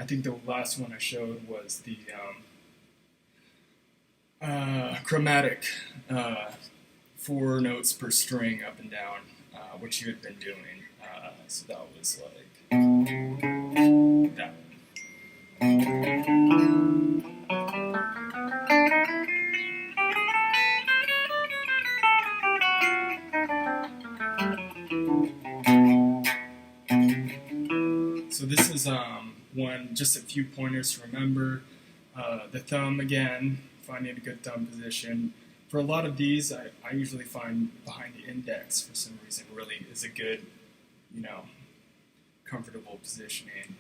think the last one I showed was the chromatic, 4 notes per string up and down, which you had been doing. So that was like that one. So this is just a few pointers to remember. The thumb, again, finding a good thumb position. For a lot of these, I usually find behind the index, for some reason, really is a good, comfortable positioning.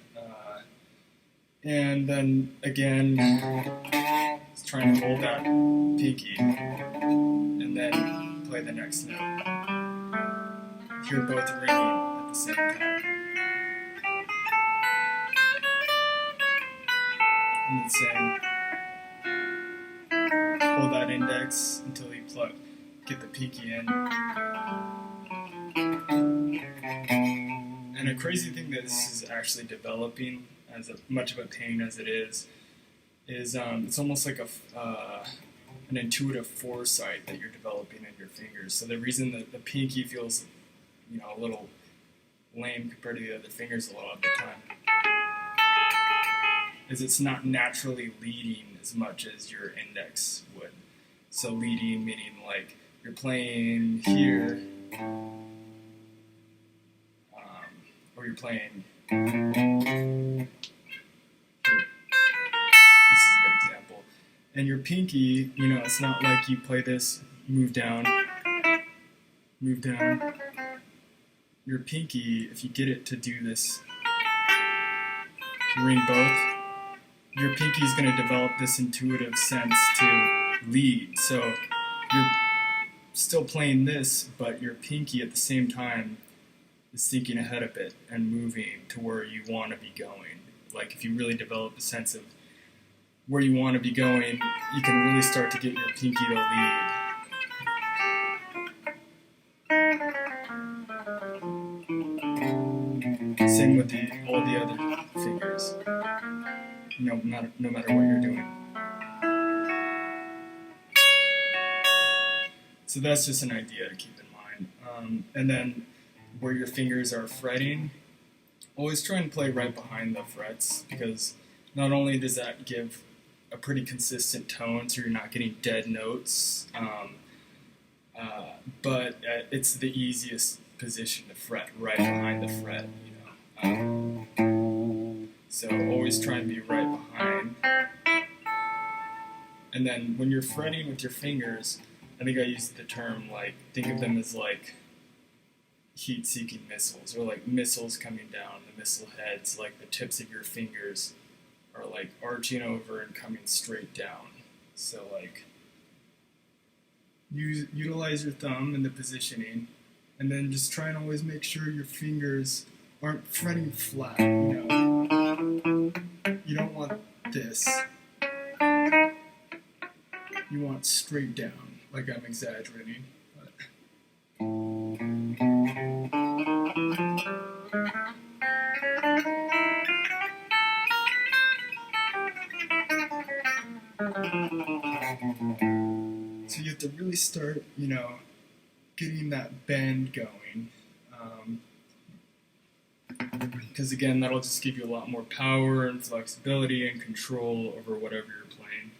And then, again, trying to hold that pinky, and then play the next note. Hear both ringing at the same time. And then saying, hold that index until you get the pinky in. And a crazy thing that this is actually developing, as much of a pain as it is it's almost like an intuitive foresight that you're developing in your fingers. So the reason that the pinky feels, a little lame compared to the other fingers a lot of the time is it's not naturally leading as much as your index would. So leading meaning like you're playing here, or you're playing here. This is a good example. And your pinky, it's not like you play this, move down. Your pinky, if you get it to do this, ring both, your pinky is going to develop this intuitive sense to lead. So you're still playing this, but your pinky at the same time is thinking ahead a bit and moving to where you want to be going. Like if you really develop a sense of where you want to be going, you can really start to get your pinky to lead. Same with all the other fingers. No matter what you're doing. So that's just an idea to keep in mind. And then where your fingers are fretting, always try and play right behind the frets, because not only does that give a pretty consistent tone, so you're not getting dead notes, but it's the easiest position to fret, right behind the fret. So always try and be right behind. And then when you're fretting with your fingers, I think I used the term, think of them as heat-seeking missiles, or like missiles coming down, the missile heads, like the tips of your fingers are arching over and coming straight down. So utilize your thumb in the positioning, and then just try and always make sure your fingers aren't fretting flat, You don't want this. You want straight down, like I'm exaggerating. So you have to really start, getting that bend going. Because again, that'll just give you a lot more power and flexibility and control over whatever you're playing.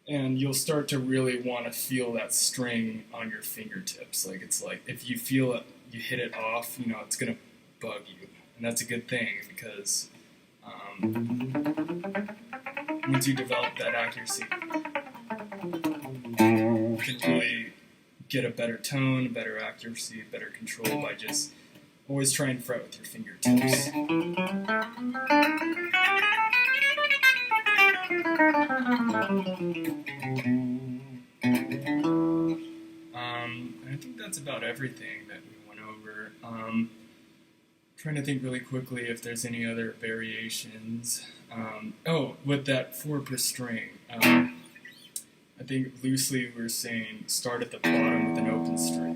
And you'll start to really want to feel that string on your fingertips. It's like if you feel it, you hit it off, it's going to bug you. And that's a good thing, because once you develop that accuracy, you can really get a better tone, better accuracy, better control by just always try and fret with your fingertips. I think that's about everything that we went over. Trying to think really quickly if there's any other variations. With that 4 per string. I think loosely we're saying start at the bottom with an open string.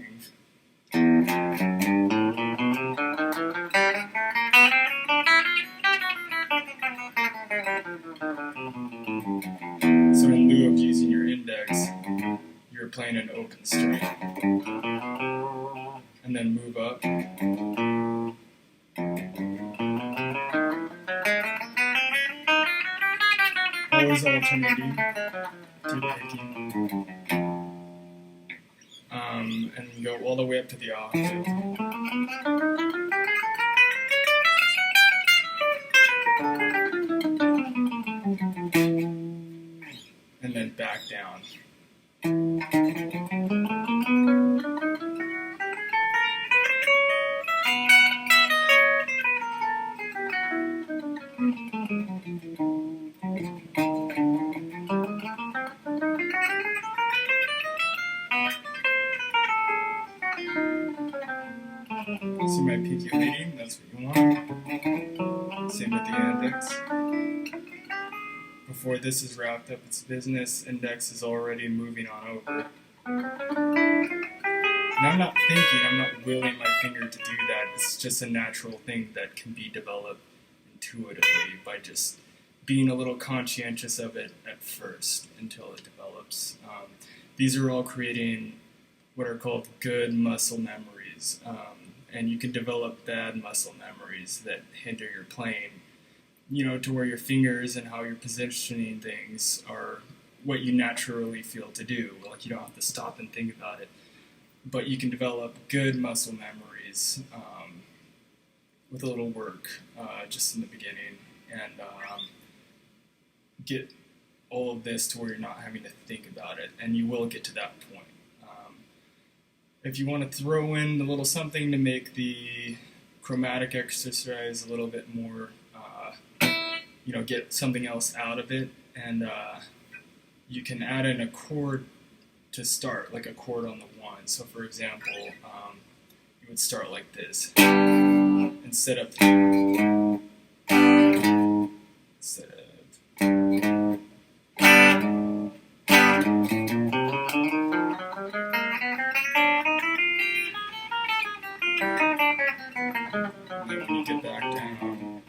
playing an open string. And then move up. Always alternating to picking. And go all the way up to the octave. And then back down. See my pinky leading? That's what you want. Same with the index. Before this is wrapped up its business, index is already moving on over. And I'm not thinking, I'm not willing my finger to do that. It's just a natural thing that can be developed intuitively by just being a little conscientious of it at first until it develops. These are all creating what are called good muscle memories. And you can develop bad muscle memories that hinder your playing, you know, to where your fingers and how you're positioning things are what you naturally feel to do. Like, you don't have to stop and think about it. But you can develop good muscle memories with a little work just in the beginning, and get all of this to where you're not having to think about it, and you will get to that point. If you want to throw in a little something to make the chromatic exercise a little bit more, you know, get something else out of it, and you can add in a chord to start, like a chord on the one. So for example, you would start like this, instead of and then when you get back down,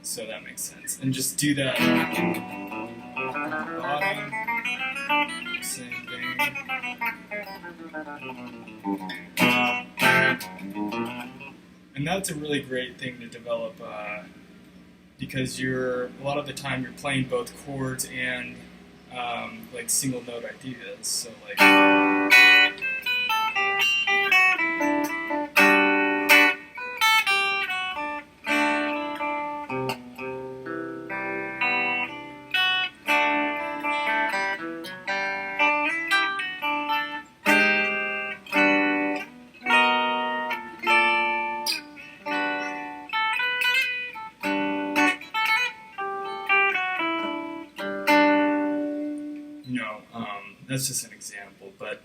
so that makes sense. And just do that at the bottom, same thing. And that's a really great thing to develop because a lot of the time you're playing both chords and like single note ideas. So like, that's just an example, but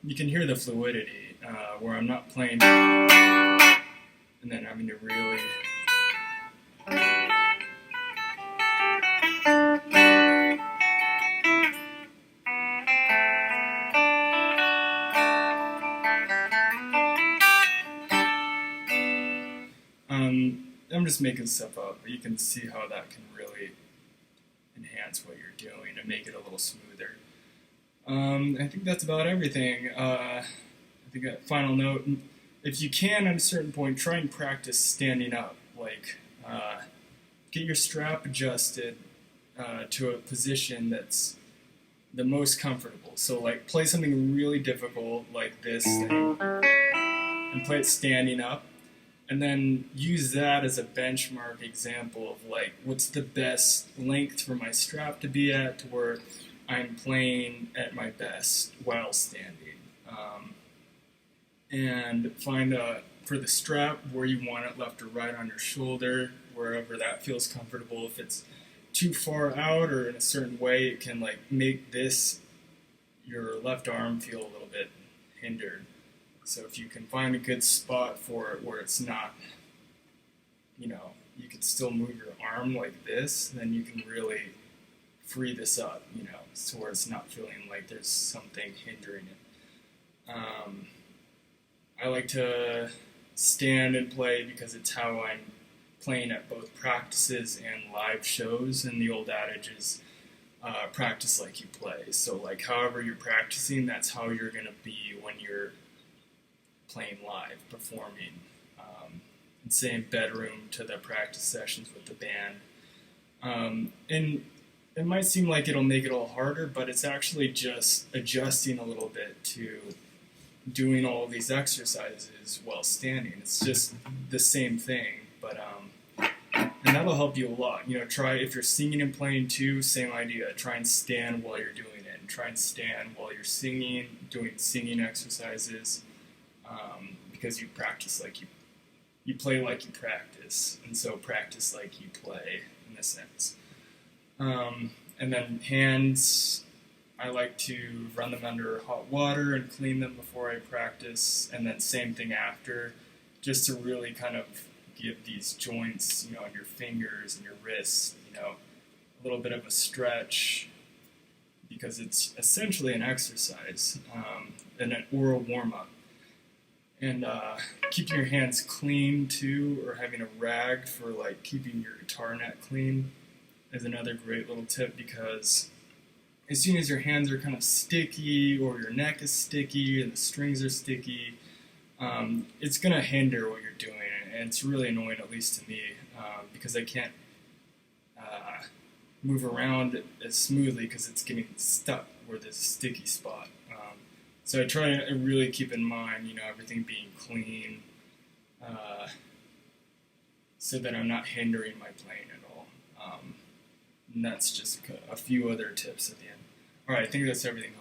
you can hear the fluidity where I'm not playing and then having to really I'm just making stuff up, but you can see how that can really enhance what you're doing and make it a little smoother. I think that's about everything. I think a final note, if you can at a certain point, try and practice standing up. Like, get your strap adjusted to a position that's the most comfortable. So like, play something really difficult like this thing, and play it standing up, and then use that as a benchmark example of like, what's the best length for my strap to be at to where I'm playing at my best while standing. And find for the strap where you want it, left or right on your shoulder, wherever that feels comfortable. If it's too far out or in a certain way, it can like make your left arm feel a little bit hindered. So if you can find a good spot for it where it's not, you can still move your arm like this, then you can really free this up, you know, so where it's not feeling like there's something hindering it. I like to stand and play because it's how I'm playing at both practices and live shows, and the old adage is practice like you play. So like however you're practicing, that's how you're going to be when you're playing live, performing. And same bedroom to the practice sessions with the band. And it might seem like it'll make it all harder, but it's actually just adjusting a little bit to doing all of these exercises while standing. It's just the same thing, but and that'll help you a lot. You know, try, if you're singing and playing too, same idea. Try and stand while you're doing it, and try and stand while you're singing, doing singing exercises, because you practice like you play like you practice, and so practice like you play in a sense. And then hands, I like to run them under hot water and clean them before I practice, and then same thing after, just to really kind of give these joints, you know, on your fingers and your wrists, you know, a little bit of a stretch, because it's essentially an exercise, or a warm-up. And keeping your hands clean too, or having a rag for like keeping your guitar neck clean is another great little tip, because as soon as your hands are kind of sticky, or your neck is sticky and the strings are sticky, it's going to hinder what you're doing, and it's really annoying, at least to me, because I can't move around as smoothly because it's getting stuck where there's a sticky spot. So I try to really keep in mind, you know, everything being clean, so that I'm not hindering my playing at all. And that's just a few other tips at the end. All right, I think that's everything.